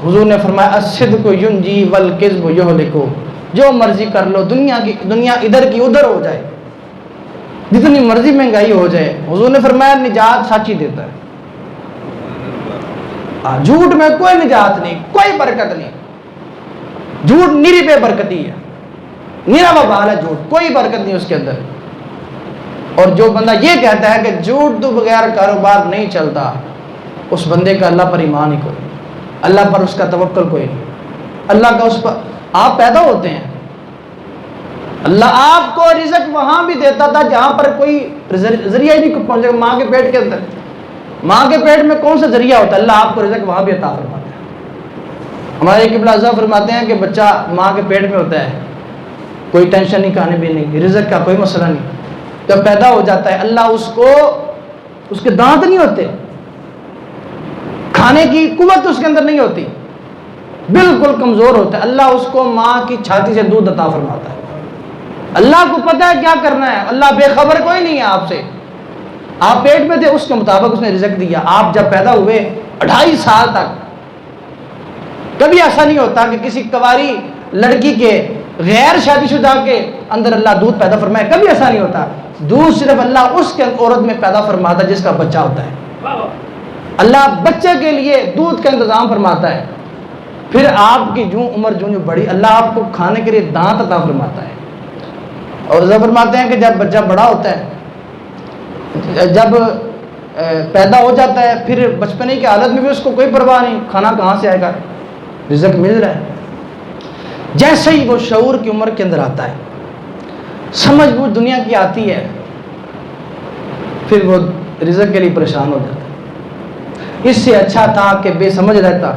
حضور نے فرمایا الصدق ینجی والکذب یہلک، جو مرضی کر لو، دنیا ادھر کی ادھر ہو جائے، جتنی مرضی مہنگائی ہو جائے، حضور نے فرمایا نجات سچ ہی دیتا ہے۔ جھوٹ میں کوئی نجات نہیں، کوئی برکت نہیں، جھوٹ نیری بے برکتی ہے، نیرا وبال ہے جھوٹ، کوئی برکت نہیں اس کے اندر۔ اور جو بندہ یہ کہتا ہے کہ جھوٹ تو بغیر کاروبار نہیں چلتا، اس بندے کا اللہ پر ایمان ہی کوئی، اللہ پر اس کا توکل کوئی نہیں، اللہ کا اس پر۔ آپ پیدا ہوتے ہیں، اللہ آپ کو رزق وہاں بھی دیتا تھا جہاں پر کوئی ذریعہ ہی نہیں پہنچے گا، ماں کے پیٹ کے اندر۔ ماں کے پیٹ میں کون سا ذریعہ ہوتا ہے؟ اللہ آپ کو رزق وہاں بھی عطا فرماتا ہے۔ ہمارے قبلہ اعظم فرماتے ہیں کہ بچہ ماں کے پیٹ میں ہوتا ہے، کوئی ٹینشن نہیں، کھانے پینے کی، رزق کا کوئی مسئلہ نہیں۔ جب پیدا ہو جاتا ہے اللہ اس کے دانت نہیں ہوتے، کھانے کی قوت اس کے اندر نہیں ہوتی، بالکل کمزور ہوتا ہے، اللہ اس کو ماں کی چھاتی سے دودھ عطا فرماتا ہے۔ اللہ کو پتہ ہے کیا کرنا ہے، اللہ بے خبر کوئی نہیں ہے آپ سے۔ آپ پیٹ میں تھے، اس کے مطابق اس نے رزق دیا۔ آپ جب پیدا ہوئے 2.5 سال تک کبھی ایسا نہیں ہوتا کہ کسی کنواری لڑکی کے غیر شادی شدہ کے اندر اللہ دودھ پیدا فرمائے، کبھی ایسا نہیں ہوتا۔ دودھ صرف اللہ اس کے عورت میں پیدا فرماتا ہے جس کا بچہ ہوتا ہے۔ اللہ بچے کے لیے دودھ کا انتظام فرماتا ہے، پھر آپ کی عمر جو بڑی، اللہ آپ کو کھانے کے لیے دانت عطا فرماتا ہے۔ اور فرماتے ہیں کہ جب بچہ بڑا ہوتا ہے، جب پیدا ہو جاتا ہے، پھر بچپنے کی حالت میں بھی اس کو کوئی پرواہ نہیں، کھانا کہاں سے آئے گا، رزق مل رہا ہے۔ جیسے ہی وہ شعور کی عمر کے اندر آتا ہے، سمجھ بوجھ دنیا کی آتی ہے، پھر وہ رزق کے لیے پریشان ہو جاتا ہے۔ اس سے اچھا تھا کہ بے سمجھ رہتا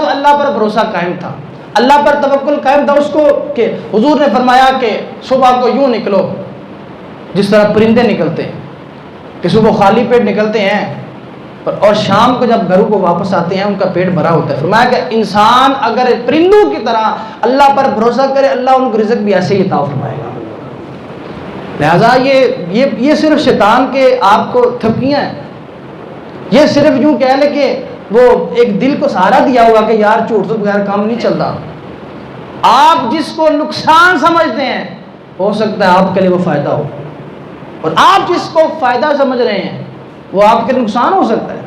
تو اللہ پر بھروسہ قائم تھا، اللہ پر توکل قائم تھا اس کو، کہ حضور نے فرمایا کہ صبح کو یوں نکلو جس طرح پرندے نکلتے ہیں، کہ صبح خالی پیٹ نکلتے ہیں اور شام کو جب گھروں کو واپس آتے ہیں ان کا پیٹ بھرا ہوتا ہے۔ فرمایا کہ انسان اگر پرندوں کی طرح اللہ پر بھروسہ کرے، اللہ ان کو رزق بھی ایسے ہی عطا فرمائے گا۔ لہذا یہ صرف شیطان کے آپ کو تھپکیاں ہیں، یہ صرف یوں کہہ لے کہ وہ ایک دل کو سہارا دیا ہوا کہ یار جھوٹ تو بغیر کام نہیں چلتا۔ آپ جس کو نقصان سمجھتے ہیں ہو سکتا ہے آپ کے لیے وہ فائدہ ہو، اور آپ جس کو فائدہ سمجھ رہے ہیں وہ آپ کے نقصان ہو سکتا ہے۔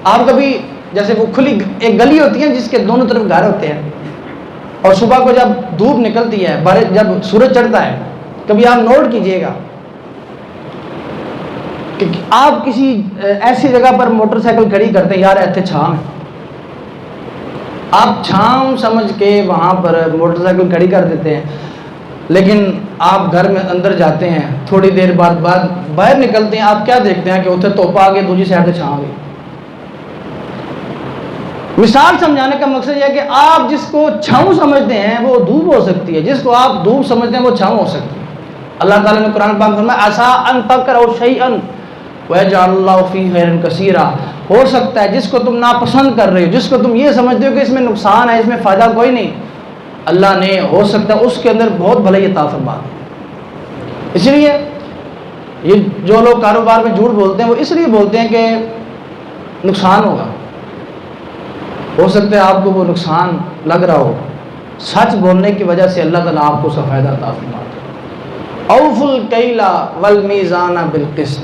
آپ کبھی جیسے وہ کھلی ایک گلی ہوتی ہے جس کے دونوں طرف گھر ہوتے ہیں، اور صبح کو جب دھوپ نکلتی ہے، جب سورج چڑھتا ہے، کبھی آپ نوٹ کیجئے گا کہ آپ کسی ایسی جگہ پر موٹر سائیکل کھڑی کرتے ہیں، یار ایتھے چھاؤں ہے، آپ چھاؤں سمجھ کے وہاں پر موٹر سائیکل کھڑی کر دیتے ہیں، لیکن آپ گھر میں اندر جاتے ہیں، تھوڑی دیر بعد باہر نکلتے ہیں، آپ کیا دیکھتے ہیں کہ اتنے توپا آگے دوسری سائڈ سے چھاؤں گئی۔ مثال سمجھانے کا مقصد یہ ہے کہ آپ جس کو چھاؤں سمجھتے ہیں وہ دھوپ ہو سکتی ہے، جس کو آپ دھوپ سمجھتے ہیں وہ چھاؤں ہو سکتی ہے۔ اللہ تعالیٰ نے قرآن پاک میں فرمایا عسیٰ ان تکرہوا شیئا ویجعل اللہ فیہ خیرا کثیرا، ہو سکتا ہے جس کو تم ناپسند کر رہے ہو، جس کو تم یہ سمجھتے ہو کہ اس میں نقصان ہے، اس میں فائدہ کوئی نہیں، اللہ نے ہو سکتا ہے اس کے اندر بہت بھلائی عطا فرما دے۔ اس لیے یہ جو لوگ کاروبار میں جھوٹ بولتے ہیں وہ اس لیے بولتے ہیں کہ نقصان ہوگا، ہو سکتا ہے آپ کو وہ نقصان لگ رہا ہو، سچ بولنے کی وجہ سے اللہ تعالیٰ آپ کو اس کا فائدہ عطا فرما دے۔ اوفوا الکیل والمیزان بالقسط۔